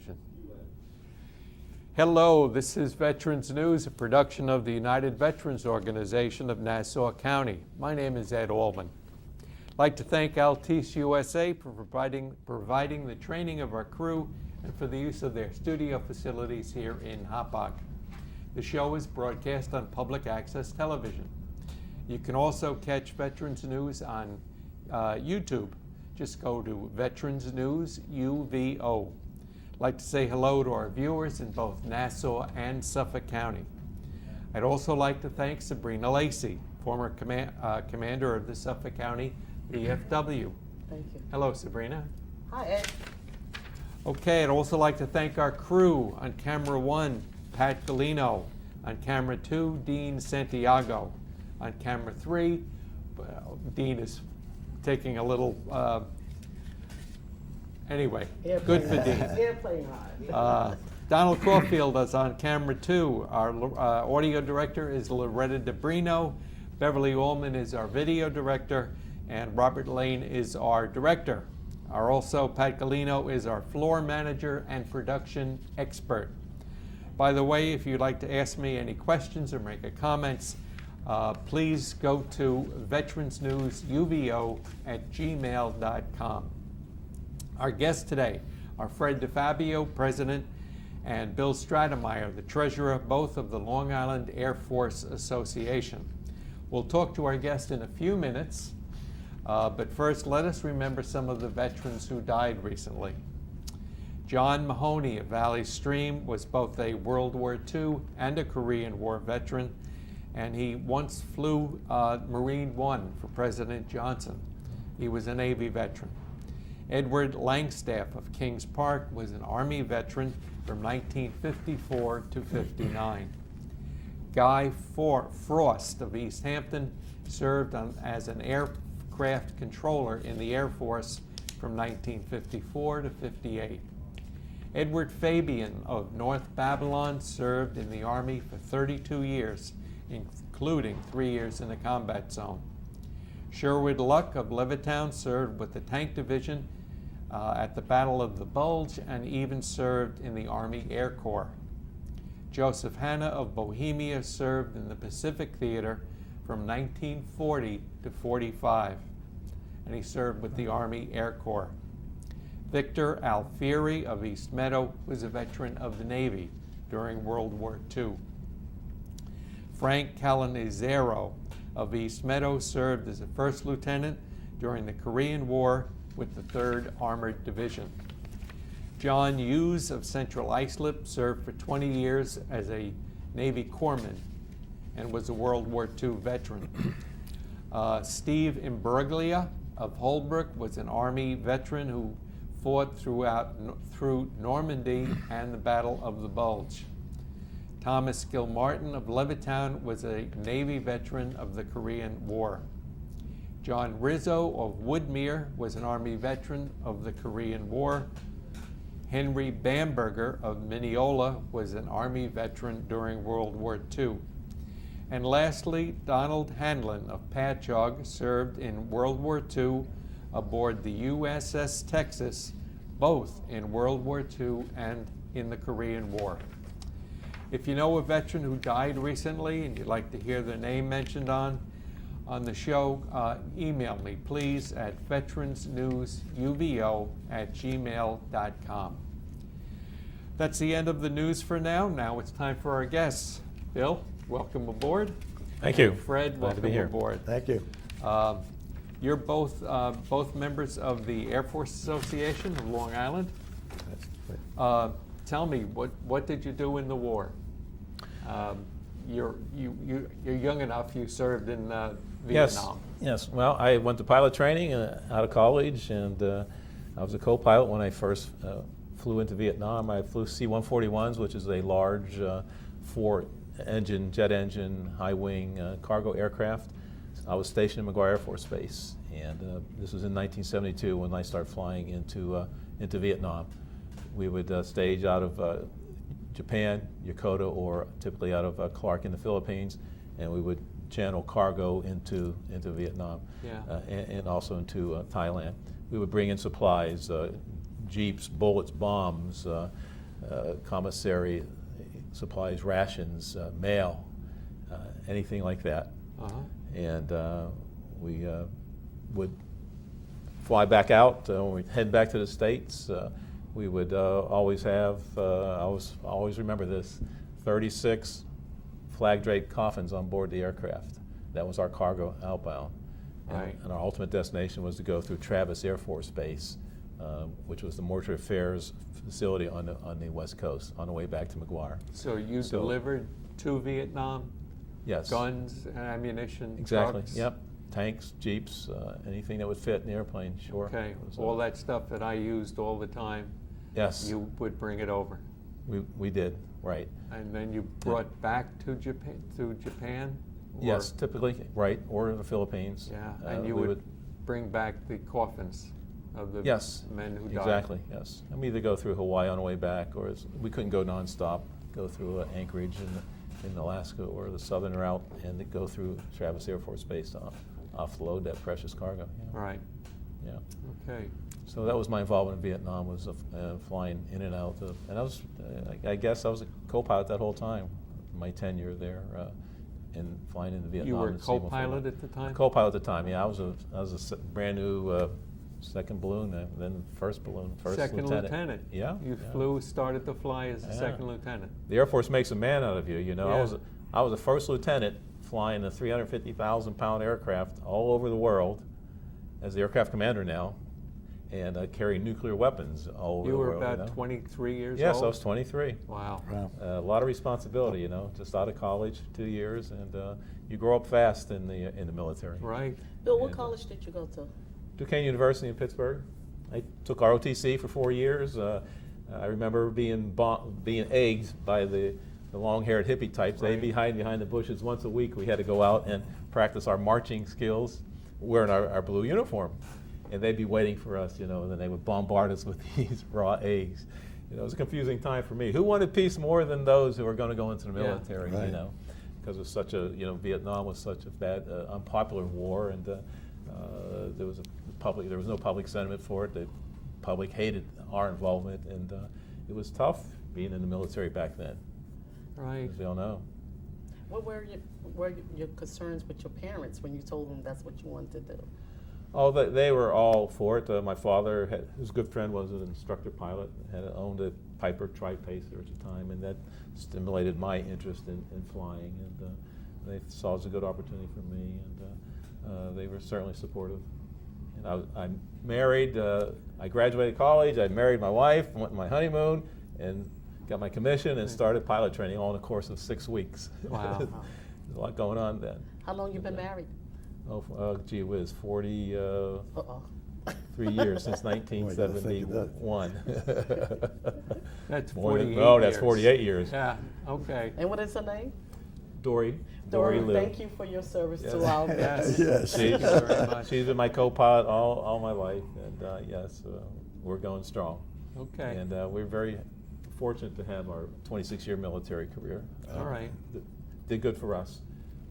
Television. Hello, this is Veterans News, a production of the United Veterans Organization of Nassau County. My name is Ed Allman. I'd like to thank Altice USA for providing the training of our crew and for the use of their studio facilities here in Hauppauge. The show is broadcast on public access television. You can also catch Veterans News on YouTube. Just go to Veterans News UVO. I'd like to say hello to our viewers in both Nassau and Suffolk County. I'd also like to thank Sabrina Lacey, former commander of the Suffolk County DFW. Thank you. Hello, Sabrina. Hi, Ed. Okay, I'd also like to thank our crew on camera 1, Pat Galino, on camera 2, Dean Santiago, on camera 3, Dean is taking a little, anyway, good for Dean. Airplane ride. Donald Caulfield is on camera 2. Our audio director is Loretta DeBrino. Beverly Allman is our video director, and Robert Lane is our director. Also, Pat Galino is our floor manager and production expert. By the way, if you'd like to ask me any questions or make a comments, please go to veteransnewsuvo@gmail.com. Our guests today are Fred DiFabio, President, and Bill Stratemeier, the Treasurer, both of the Long Island Air Force Association. We'll talk to our guest in a few minutes, but first let us remember some of the veterans who died recently. John Mahoney of Valley Stream was both a World War II and a Korean War veteran, and he once flew Marine One for President Johnson. He was a Navy veteran. Edward Langstaff of Kings Park was an Army veteran from 1954 to 59. Guy Frost of East Hampton served as an aircraft controller in the Air Force from 1954 to 58. Edward Fabian of North Babylon served in the Army for 32 years, including 3 years in the combat zone. Sherwood Luck of Levittown served with the Tank Division at the Battle of the Bulge and even served in the Army Air Corps. Joseph Hanna of Bohemia served in the Pacific Theater from 1940 to 45, and he served with the Army Air Corps. Victor Alfieri of East Meadow was a veteran of the Navy during World War II. Frank Calanizero of East Meadow served as a first lieutenant during the Korean War with the 3rd Armored Division. John Hughes of Central Islip served for 20 years as a Navy corpsman and was a World War II veteran. Steve Imbruglia of Holbrook was an Army veteran who fought through Normandy and the Battle of the Bulge. Thomas Gilmartin of Levittown was a Navy veteran of the Korean War. John Rizzo of Woodmere was an Army veteran of the Korean War. Henry Bamberger of Mineola was an Army veteran during World War II. And lastly, Donald Hanlon of Patchogue served in World War II aboard the USS Texas, both in World War II and in the Korean War. If you know a veteran who died recently and you'd like to hear their name mentioned on the show, email me, please, at veteransnewsuvo@gmail.com. That's the end of the news for now. Now it's time for our guests. Bill, welcome aboard. Thank you. Fred, Glad to be welcome here. aboard. Thank you. You're both members of the Air Force Association of Long Island. That's great. Tell me, what did you do in the war? You're young enough. You served in Vietnam. Yes. Well, I went to pilot training out of college, and I was a co-pilot when I first flew into Vietnam. I flew C-141s, which is a large jet engine, high-wing cargo aircraft. I was stationed in McGuire Air Force Base, and this was in 1972 when I started flying into Vietnam. We would stage out of Japan, Yokota, or typically out of Clark in the Philippines, and we would channel cargo into Vietnam, and also into Thailand. We would bring in supplies, jeeps, bullets, bombs, commissary supplies, rations, mail, anything like that. And we would fly back out. When we'd head back to the States, we would always have, I always remember this, 36 flag-draped coffins on board the aircraft. That was our cargo outbound. Right. And our ultimate destination was to go through Travis Air Force Base, which was the mortuary affairs facility on the West Coast, on the way back to McGuire. So you delivered to Vietnam? Yes. Guns, ammunition, Exactly. trucks? Yep. Tanks, jeeps, anything that would fit in the airplane. Sure. Okay. It was, All that stuff that I used all the time, Yes. you would bring it over. We did. Right. And then you brought back to Japan? Or- Yes. Typically. Right. Or the Philippines. Yeah, and you we would bring back the coffins of the Yes. men who died? Exactly. Yes. And we either go through Hawaii on the way back, or we couldn't go nonstop. Go through Anchorage in Alaska, or the southern route, and go through Travis Air Force Base to offload that precious cargo. Yeah. Right. Yeah. Okay. So that was my involvement in Vietnam, was flying in and out. And I guess I was a co-pilot that whole time, my tenure there, and flying into Vietnam. You were and seeing what co-pilot flew. at the time? Co-pilot at the time, yeah. I was a brand new second balloon, then first balloon, first Second lieutenant. lieutenant. Yeah. You yeah. started to fly as a Yeah. second lieutenant. The Air Force makes a man out of you, you know. Yeah. I was a first lieutenant flying a 350,000-pound aircraft all over the world as the aircraft commander now, and carrying nuclear weapons all over You the were world. about 23 years old? Yes, I was 23. Wow. Wow. A lot of responsibility, you know, just out of college, 2 years, and you grow up fast in the military. Right. Bill, what And, college did you go to? Duquesne University in Pittsburgh. I took ROTC for 4 years. I remember being egged by the long-haired hippie types. Right. They'd be hiding behind the bushes once a week. We had to go out and practice our marching skills, wearing our blue uniform. And they'd be waiting for us, you know, and then they would bombard us with these raw eggs. You know, it was a confusing time for me. Who wanted peace more than those who were going to go into the Yeah. military, Right. you know? Because it was such a, you know, Vietnam was such a bad, unpopular war, and there was no public sentiment for it. The public hated our involvement, and it was tough being in the military back then, Right. as we all know. What were your concerns with your parents when you told them that's what you wanted to do? Oh, they were all for it. My father, his good friend, was an instructor pilot, had owned a Piper Tri-Pacer at the time, and that stimulated my interest in flying. And they saw it as a good opportunity for me, and they were certainly supportive. And I'm married. I graduated college. I married my wife, went on my honeymoon, and got my commission and started pilot training all in the course of 6 weeks. Wow. There's a lot going on then. How long you been married? Oh, gee whiz, 43 Uh-oh. years since Boy, you gotta think of that. 1971. That's More than- 48 No, that's years. 48 years. Yeah, okay. And what is her name? Dory Dory, Liu. thank you for your service Yes. to our Yes. Yes. Thank you very much. She's been my co-pilot all my life, and yes, we're going strong. Okay. And we're very fortunate to have our 26-year military career. All right. Did good for us,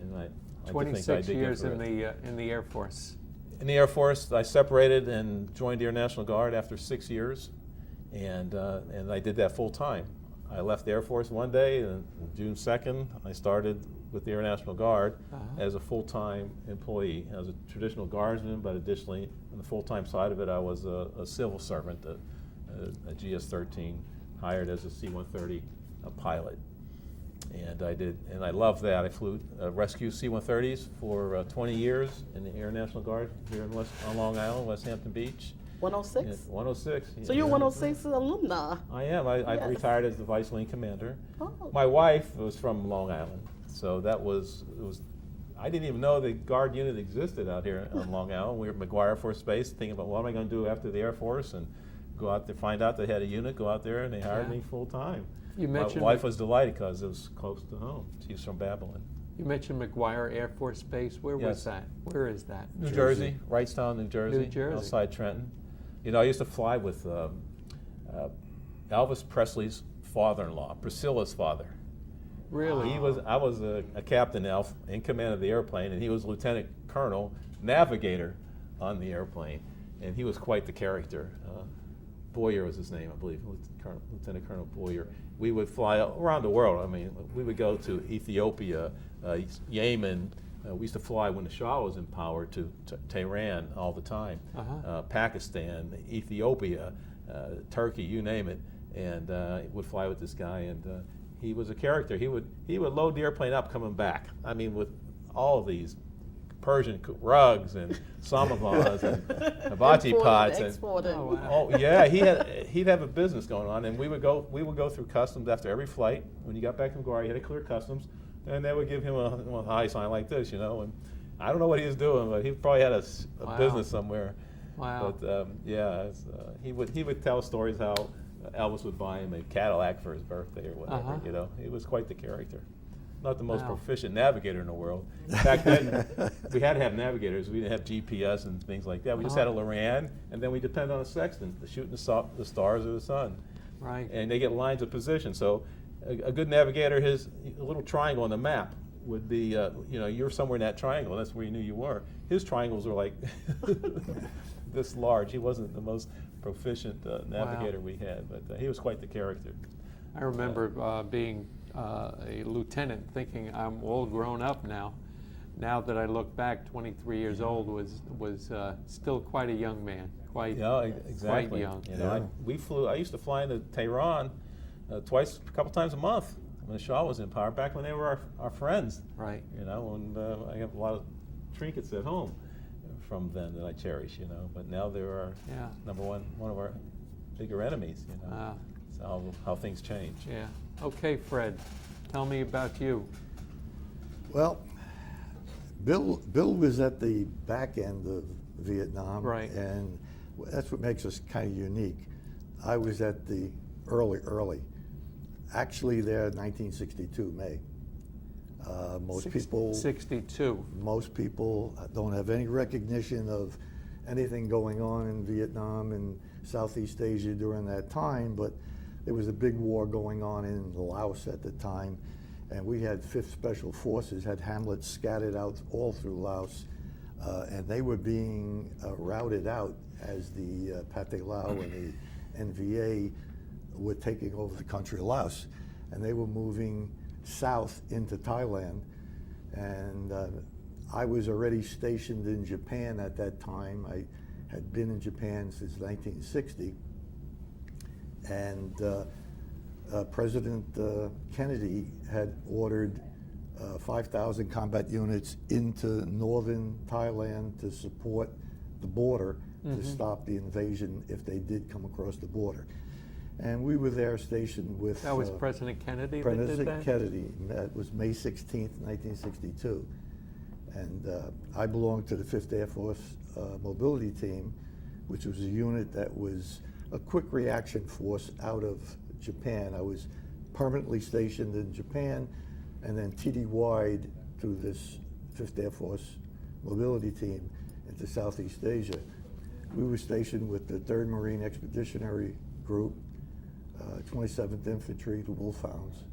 and I do think I 26 did good years for in it. the Air Force. In the Air Force, I separated and joined the Air National Guard after 6 years, and I did that full time. I left the Air Force one day, and June 2nd, I started with the Air National Guard as a full-time employee. I was a traditional guardsman, but additionally, on the full-time side of it, I was a civil servant, a GS-13, hired as a C-130 pilot. And I loved that. I flew rescue C-130s for 20 years in the Air National Guard here on Long Island, West Hampton Beach. 106? Yeah, 106. So you're 106 alumni. I am. I Yes. retired as the vice wing commander. Oh. My wife was from Long Island, so it was. I didn't even know the Guard unit existed out here on Long Island. We were at McGuire Air Force Base, thinking about what am I going to do after the Air Force, and go out there, find out they had a unit, go out there, and they hired Yeah. me full time. You My mentioned wife was delighted because it was close to home. She's from Babylon. You mentioned McGuire Air Force Base. Where was Yes. that? Where is that? New Jersey, Wrightstown, New Jersey, New Jersey. outside Trenton. You know, I used to fly with Elvis Presley's father-in-law, Priscilla's father. Really? I was a captain in command of the airplane, and he was lieutenant colonel, navigator on the airplane, and he was quite the character. Boyer was his name, I believe, Lieutenant Colonel Boyer. We would fly around the world. I mean, we would go to Ethiopia, Yemen. We used to fly when the Shah was in power to Tehran all the time, Pakistan, Ethiopia, Turkey, you name it, and would fly with this guy. And he was a character. He would load the airplane up coming back. I mean, with all of these Persian rugs and samovars and hibachi pots. Oh yeah, he'd have a business going on, and we would go through customs after every flight. When you got back from LaGuardia, you had to clear customs, and they would give him a high sign like this, you know. And I don't know what he was doing, but he probably had a business somewhere. Wow. But he would tell stories how Elvis would buy him a Cadillac for his birthday or whatever. You know, he was quite the character. Not the most proficient navigator in the world. Back then, we had to have navigators. We didn't have GPS and things like that. We just had a Loran, and then we depend on a sextant to shoot the stars or the sun. Right. And they get lines of position. So a good navigator, his little triangle on the map would be, you know, you're somewhere in that triangle. That's where you knew you were. His triangles were like this large. He wasn't the most proficient navigator we had, but he was quite the character. I remember being a lieutenant, thinking I'm all grown up now. Now that I look back, 23 years old was still quite a young man. Quite, exactly. Quite young. You know, I used to fly into Tehran a couple times a month when the Shah was in power. Back when they were our friends. Right. You know, and I have a lot of trinkets at home from them that I cherish. You know, but now they're our number one of our bigger enemies. You know. So how things change. Yeah. Okay, Fred, tell me about you. Well, Bill was at the back end of Vietnam, right, and that's what makes us kind of unique. I was at the early, actually there in 1962, May. Most people 62. Most people don't have any recognition of anything going on in Vietnam and Southeast Asia during that time, but there was a big war going on in Laos at the time, and we had 5th Special Forces, had hamlets scattered out all through Laos, and they were being routed out as the Pathet Lao and the NVA were taking over the country of Laos. And they were moving south into Thailand. And I was already stationed in Japan at that time. I had been in Japan since 1960. And President Kennedy had ordered 5,000 combat units into northern Thailand to support the border, to stop the invasion if they did come across the border. And we were there stationed with... That was President Kennedy President that did that? Kennedy. That was May 16th, 1962. And I belonged to the 5th Air Force Mobility Team, which was a unit that was a quick reaction force out of Japan. I was permanently stationed in Japan and then TDY'd through this 5th Air Force Mobility Team into Southeast Asia. We were stationed with the 3rd Marine Expeditionary Group, 27th Infantry, the Wolfhounds,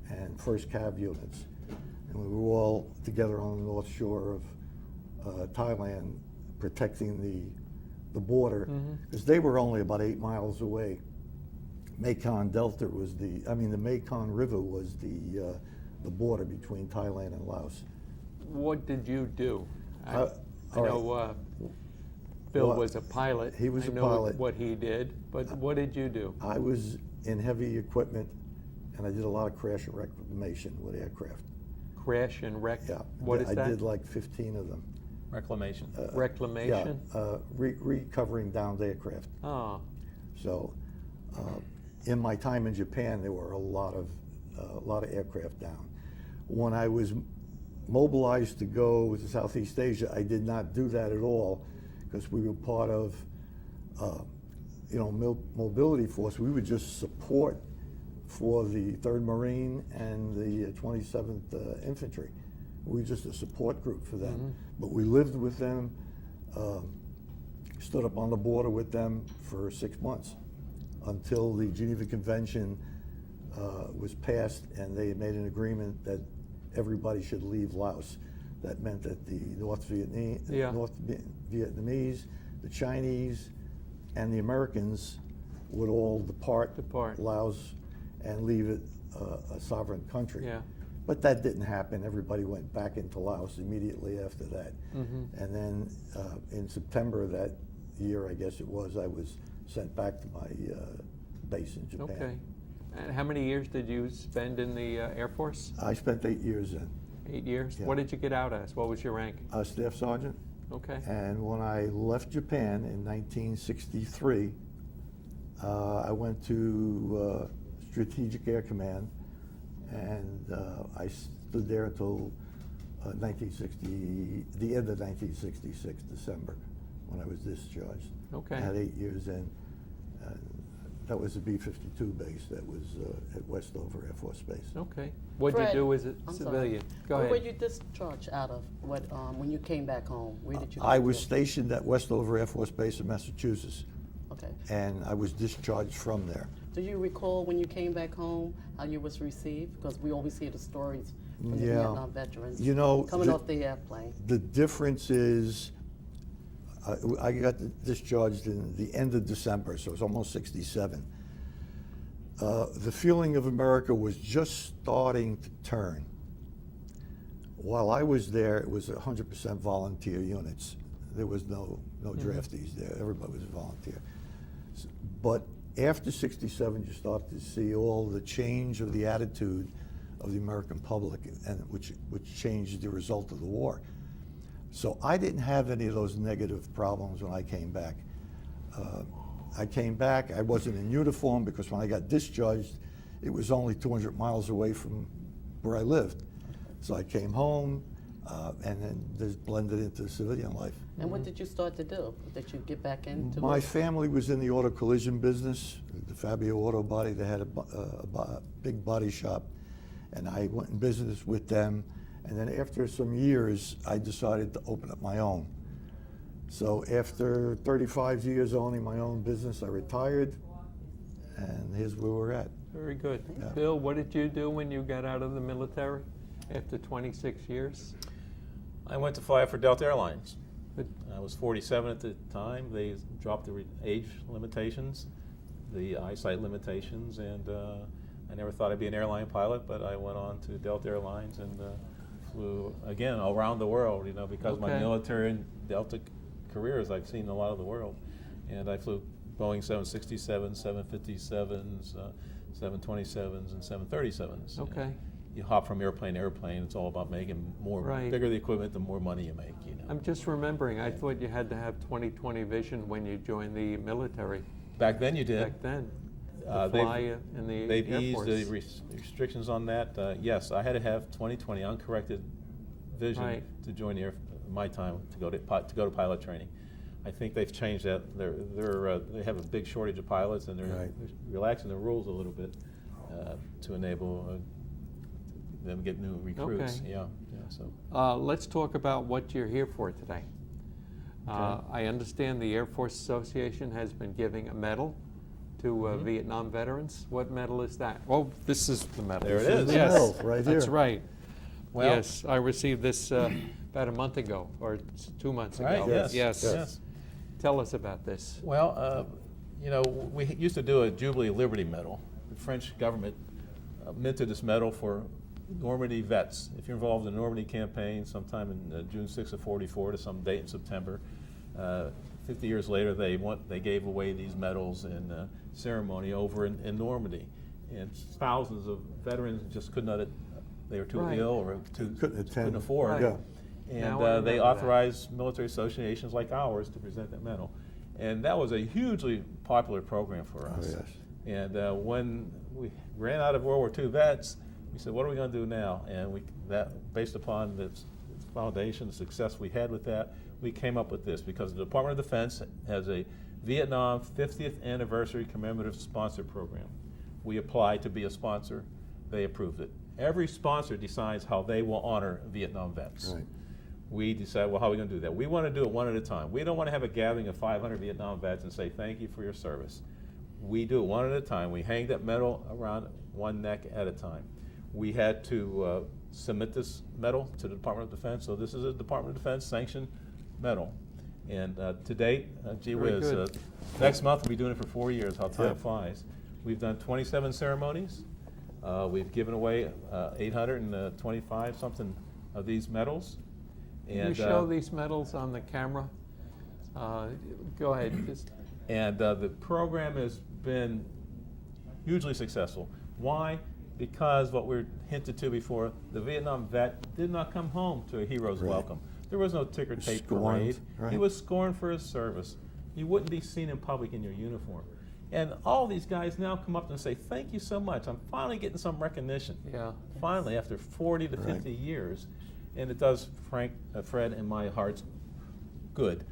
and 1st Cav units. And we were all together on the north shore of Thailand protecting the border, because they were only about 8 miles away. Mekong Delta was the Mekong River was the border between Thailand and Laos. What did you do? I know Bill was a pilot. He was I a know pilot. what he did, but what did you do? I was in heavy equipment, and I did a lot of crash and reclamation with aircraft. Crash and wreck? Yeah. What is that? I did like 15 of them. Reclamation. Reclamation? Yeah, recovering downed aircraft. Oh. So, in my time in Japan, there were a lot of aircraft down. When I was mobilized to go to Southeast Asia, I did not do that at all, because we were part of, mobility force. We would just support for the 3rd Marine and the 27th Infantry. We were just a support group for them. But we lived with them, stood up on the border with them for 6 months until the Geneva Convention was passed, and they made an agreement that everybody should leave Laos. That meant that the North Vietnamese, the Chinese, and the Americans would all depart Depart. Laos and leave it a sovereign country. Yeah. But that didn't happen. Everybody went back into Laos immediately after that. And then in September of that year, I guess it was, I was sent back to my base in Japan. Okay. And how many years did you spend in the Air Force? I spent 8 years in. 8 years? Yeah. What did you get out as? What was your rank? Staff sergeant. Okay. And when I left Japan in 1963, I went to Strategic Air Command, and I stood there until 1960, the end of 1966, December, when I was discharged. Okay. I had 8 years in. That was a B-52 base that was at Westover Air Force Base. Okay. What did you Fred, do as a I'm sorry. civilian? Go Where were ahead. you discharged out of? What when you came back home? Where did you? I go was to? stationed at Westover Air Force Base in Massachusetts, Okay. and I was discharged from there. Do you recall when you came back home how you was received? Because we always hear the stories from the Yeah. Vietnam veterans. You know, coming off the airplane. The difference is, I got discharged in the end of December, so it was almost 67. The feeling of America was just starting to turn. While I was there, it was 100% volunteer units. There was no draftees there. Everybody was a volunteer. But after 67, you start to see all the change of the attitude of the American public, and which changed the result of the war. So I didn't have any of those negative problems when I came back. I came back, I wasn't in uniform because when I got discharged, it was only 200 miles away from where I lived. So I came home and then just blended into civilian life. And what did you start to do? Did you get back into My it? family was in the auto collision business, DiFabio Auto Body. They had a big body shop, and I went in business with them. And then after some years, I decided to open up my own. So after 35 years owning my own business, I retired, and here's where we're at. Very good. Yeah. Bill, what did you do when you got out of the military after 26 years? I went to fly for Delta Airlines. Good. I was 47 at the time. They dropped the age limitations, the eyesight limitations, and I never thought I'd be an airline pilot, but I went on to Delta Airlines and flew, again, around the world, because of my Okay. military and Delta careers, I've seen a lot of the world. And I flew Boeing 767s, 757s, 727s, and 737s. Okay. And you hop from airplane to airplane. It's all about making more, Right. bigger the equipment, the more money you make. I'm just remembering, I thought you had to have 20/20 vision when you joined the military Back then you did. back then. To They've- fly in the They've Air eased Force. the restrictions on that. Yes, I had to have 20/20 uncorrected vision Right. to join my time to go to pilot training. I think they've changed that. They have a big shortage of pilots, and they're Right. relaxing the rules a little bit to enable them to get new recruits. Okay. Yeah. So Let's talk about what you're here for today. I understand the Air Force Association has been giving a medal to Vietnam veterans. What medal is that? Oh, this is the medal. There it is. Yes, Medal, right that's here. right. Well- Yes, I received this about a month ago, or 2 months ago. right. Yes. Yes. Tell us about this. Well, we used to do a Jubilee Liberty Medal. The French government minted this medal for Normandy vets. If you're involved in the Normandy campaign sometime in June 6th of 44 to some date in September, 50 years later they gave away these medals in a ceremony over in Normandy. And thousands of veterans just could not, they were too Right. ill or Couldn't attend. couldn't afford. Right. Yeah. And Now I they remember that. authorized military associations like ours to present that medal. And that was a hugely popular program for us. Oh, yes. And when we ran out of World War II vets, we said, what are we going to do now? And based upon the foundation, the success we had with that, we came up with this, because the Department of Defense has a Vietnam 50th Anniversary Commemorative Sponsor Program. We applied to be a sponsor. They approved it. Every sponsor decides how they will honor Vietnam vets. Right. We decided, well, how are we going to do that? We want to do it one at a time. We don't want to have a gathering of 500 Vietnam vets and say, thank you for your service. We do it one at a time. We hang that medal around one neck at a time. We had to submit this medal to the Department of Defense. So this is a Department of Defense sanctioned medal. And to date, gee Very whiz, good. next month we'll be doing it for 4 years, how time Yeah. flies. We've done 27 ceremonies. We've given away 825 something of these medals. Can you show these medals on the camera? Go ahead. And the program has been hugely successful. Why? Because what we hinted to before, the Vietnam vet did not come home to a hero's Right. welcome. There was no ticker tape Scorned, parade. right. He was scorned for his service. You wouldn't be seen in public in your uniform. And all these guys now come up and say, thank you so much. I'm finally getting some recognition. Yeah. Finally, after 40 to 50 years. And it does Fred and my hearts good.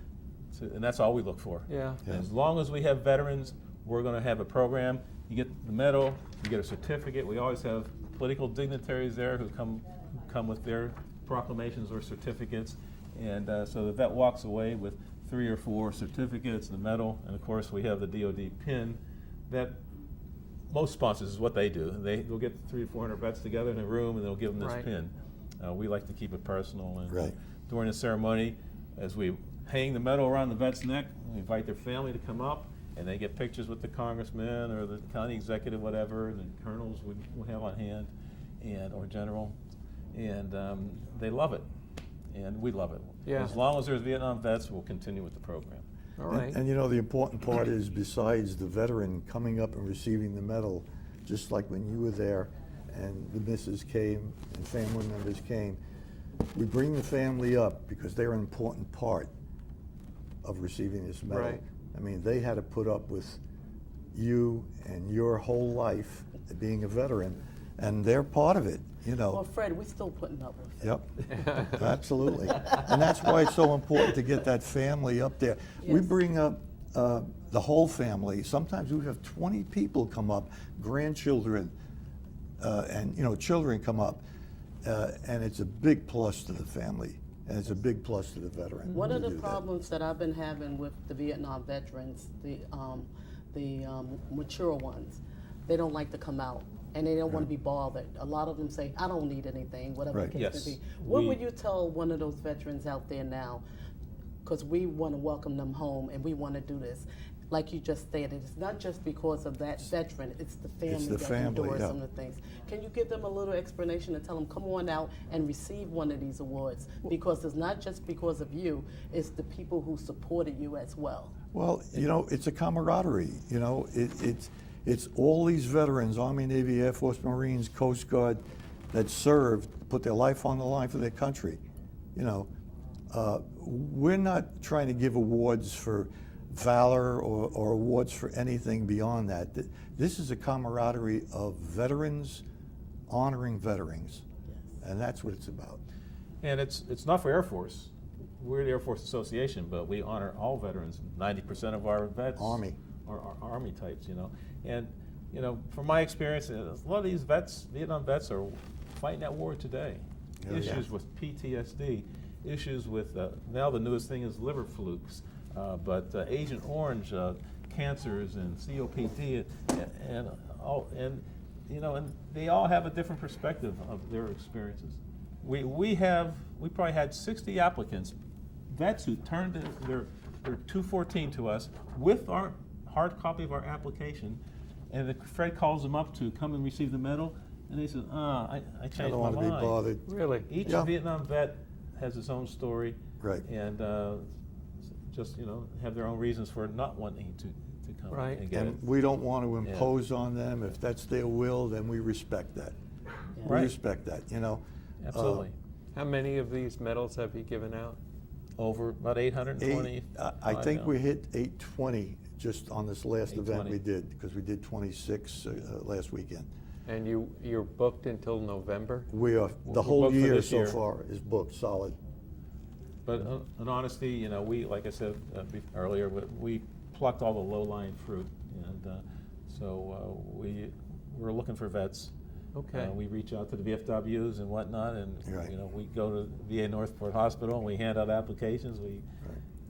And that's all we look for. Yeah. Yeah. As long as we have veterans, we're going to have a program. You get the medal, you get a certificate. We always have political dignitaries there who come with their proclamations or certificates. And so the vet walks away with 3 or 4 certificates, the medal, and of course we have the DoD pin. That most sponsors is what they do. They'll get 300 or 400 vets together in a room and they'll give them this Right. pin. We like to keep it personal. And Right. during the ceremony, as we hang the medal around the vet's neck, we invite their family to come up, and they get pictures with the congressman or the county executive, whatever, and the colonels we have on hand, or general, and they love it, and we love it. Yeah. As long as there's Vietnam vets, we'll continue with the program. All right. And you know, the important part is, besides the veteran coming up and receiving the medal, just like when you were there and the missus came and family members came, we bring the family up because they're an important part of receiving this medal. Right. I mean, they had to put up with you and your whole life being a veteran, and they're part of it, you know. Well, Fred, we're still putting up with it. Yep, absolutely. And that's why it's so important to get that family up there. We Yes. bring up the whole family. Sometimes we have 20 people come up, grandchildren, and, you know, children come up. And it's a big plus to the family, and it's a big plus to the veteran. One of to the do that. problems that I've been having with the Vietnam veterans, the mature ones, they don't like to come out, and they don't want to be bothered. A lot of them say, I don't need anything, whatever Right. the case Yes. may be. What We- would you tell one of those veterans out there now? Because we want to welcome them home, and we want to do this. Like you just stated, it's not just because of that veteran, it's the family the that family, endures yeah. some of the things. Can you give them a little explanation and tell them, come on out and receive one of these awards? Because it's not just because of you, it's the people who supported you as well. Well, you know, it's a camaraderie. You know, it's all these veterans, Army, Navy, Air Force, Marines, Coast Guard, that served, put their life on the line for their country. You know, we're not trying to give awards for valor or awards for anything beyond that. This is a camaraderie of veterans honoring veterans, and that's what it's about. And it's not for Air Force. We're the Air Force Association, but we honor all veterans. 90% of our vets Army. are Army types, you know. And, you know, from my experience, a lot of these vets, Vietnam vets, are fighting that war today. Oh, yeah. Issues with PTSD, issues with, now the newest thing is liver flukes, but Agent Orange, cancers and COPD, and all, and you know, and they all have a different perspective of their experiences. We probably had 60 applicants, vets who turned their 214 to us with our hard copy of our application, and Fred calls them up to come and receive the medal, and they said, I I changed don't my want to be mind. bothered. Really? Each Yeah. Vietnam vet has his own story, Right. and just, you know, have their own reasons for not wanting to come Right. and get it. And we don't want to impose on them. If that's their will, then we respect that. We Right. respect that, you know. Absolutely. How many of these medals have you given out? Over about 820. I think we hit 820 just on this last event 820. we did, because we did 26 last weekend. And you're booked until November? We are, We're the whole booked for year this so year. far is booked solid. But in honesty, you know, we, like I said earlier, we plucked all the low-lying fruit, and so we're looking for vets. Okay. We reach out to the VFWs and whatnot, and Right. you know, we go to VA Northport Hospital and we hand out applications. We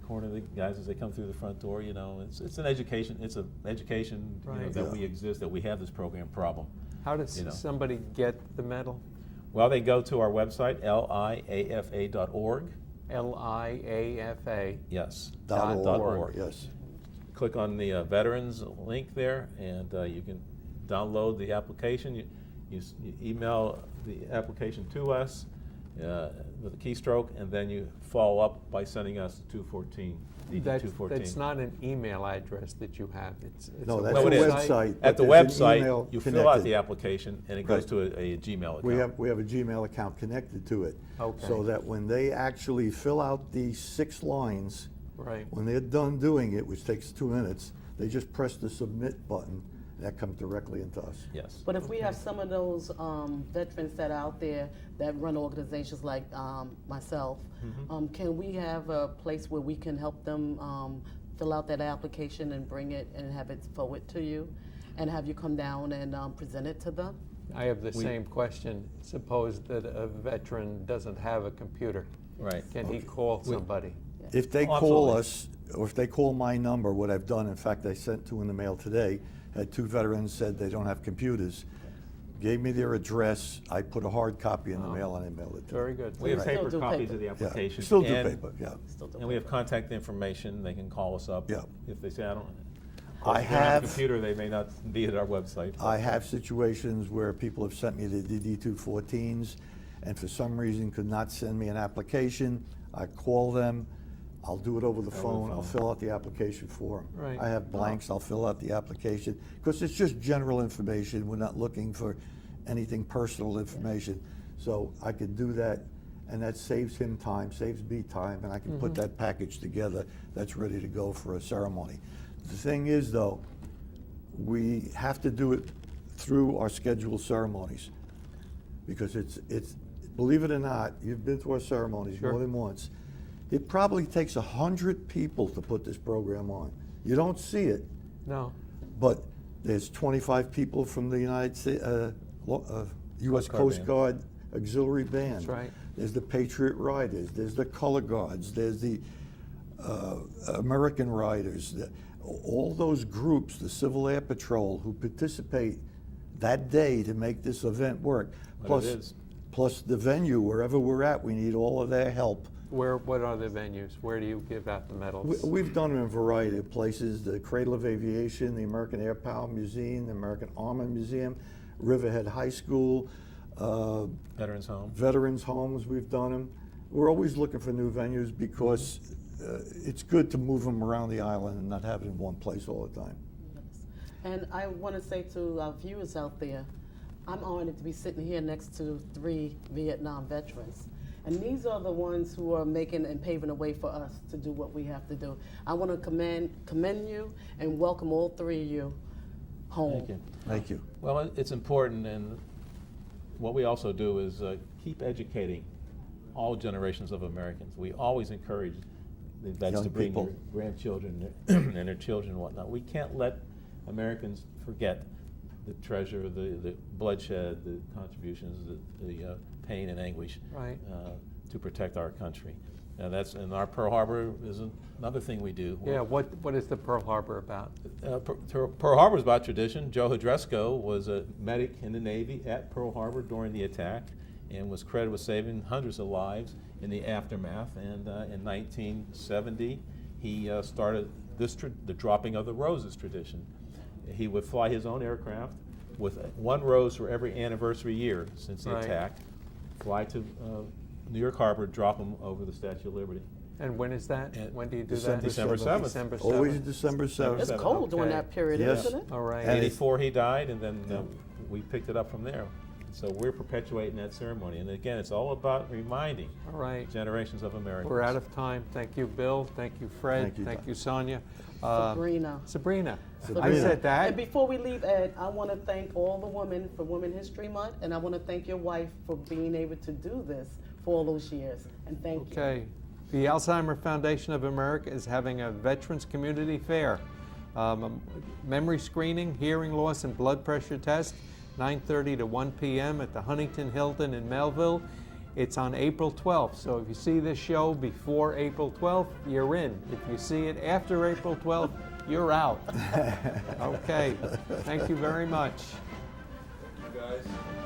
corner the guys as they come through the front door. You know, it's an education. It's an education you know, Right. that Yeah. we exist, that we have this program problem. How does You know. somebody get the medal? Well, they go to our website, liafa.org, LIAFA. Yes. .org, yes. Click on the veterans link there, and you can download the application. You email the application to us with a keystroke, and then you follow up by sending us 214. That's not an email address that you have. It's No, a that's No, a it is. website. At the but there's an website, email you fill out connected. the application, and it goes Right. to a Gmail account. We have a Gmail account connected to it. Okay. So that when they actually fill out these 6 lines, Right. when they're done doing it, which takes 2 minutes, they just press the submit button, and that comes directly into us. Yes. But if we have some of those veterans that are out there that run organizations like myself, can we have a place where we can help them fill out that application and bring it and have it forward to you, and have you come down and present it to them? I have the same question. Suppose that a veteran doesn't have a computer. Right. Can he call somebody? If they Oh, call absolutely. us, or if they call my number, what I've done, in fact, I sent 2 in the mail today, had 2 veterans said they don't have computers, gave me their address, I put a hard copy in the mail and I mailed it to them. Very good. We have Still paper do copies paper. of the Yeah, application. still do and- paper, yeah. Still do And we have paper. contact information. They can call us up. Yeah. If they say, I don't, I if they don't have a have- computer, they may not be at our website. I have situations where people have sent me the DD-214s, and for some reason could not send me an application. I call them, I'll do it over the phone, I'll fill out the application for them. Right. I have blanks, I'll fill out the application, because it's just general information, we're not looking for anything personal information. So I could do that, and that saves him time, saves me time, and I can put that package together that's ready to go for a ceremony. The thing is, though, we have to do it through our scheduled ceremonies, because it's believe it or not, you've been to our ceremonies Sure. more than once. It probably takes 100 people to put this program on. You don't see it, No. but there's 25 people from the United States, U.S. Coast Guard Coast Band. Guard Auxiliary Band. That's right. There's the Patriot Riders, there's the Color Guards, there's the American Riders. All those groups, the Civil Air Patrol, who participate that day to make this event work. But it is. Plus the venue, wherever we're at, we need all of their help. What are the venues? Where do you give out the medals? We've done it in a variety of places, the Cradle of Aviation, the American Air Power Museum, the American Armament Museum, Riverhead High School, Veterans Home. Veterans Homes, we've done them. We're always looking for new venues because it's good to move them around the island and not have it in one place all the time. Yes. And I want to say to our viewers out there, I'm honored to be sitting here next to 3 Vietnam veterans. And these are the ones who are making and paving the way for us to do what we have to do. I want to commend you and welcome all 3 of you home. Thank you. Thank you. Well, it's important, and what we also do is keep educating all generations of Americans. We always encourage the vets Young to bring people. their grandchildren and their children and whatnot. We can't let Americans forget the treasure, the bloodshed, the contributions, the pain and anguish Right. to protect our country. And our Pearl Harbor is another thing we do. Yeah, what is the Pearl Harbor about? Pearl Harbor is about tradition. Joe Hudresco was a medic in the Navy at Pearl Harbor during the attack and was credited with saving hundreds of lives in the aftermath. And in 1970, he started the dropping of the roses tradition. He would fly his own aircraft with 1 rose for every anniversary year since the Right. attack, fly to New York Harbor, drop them over the Statue of Liberty. And when is that? And When do you do December that? December 7th. December 7th. Always December 7th. It's cold during Okay. that period, Yes. isn't it? All right. And it- 84 he died, and then we picked it up from there. So we're perpetuating that ceremony. And again, it's all about reminding All right. generations of Americans. We're out of time. Thank you, Bill. Thank you, Fred. Thank you, Doc. Sonia. Sabrina. Sabrina. I Sabrina. said And that. before we leave, Ed, I want to thank all the women for Women History Month, and I want to thank your wife for being able to do this for all those years. And thank you. Okay. The Alzheimer Foundation of America is having a Veterans Community Fair. A memory screening, hearing loss, and blood pressure test, 9:30 to 1 p.m. at the Huntington Hilton in Melville. It's on April 12th, so if you see this show before April 12th, you're in. If you see it after April 12th, you're out. Okay. Thank you very much. You guys.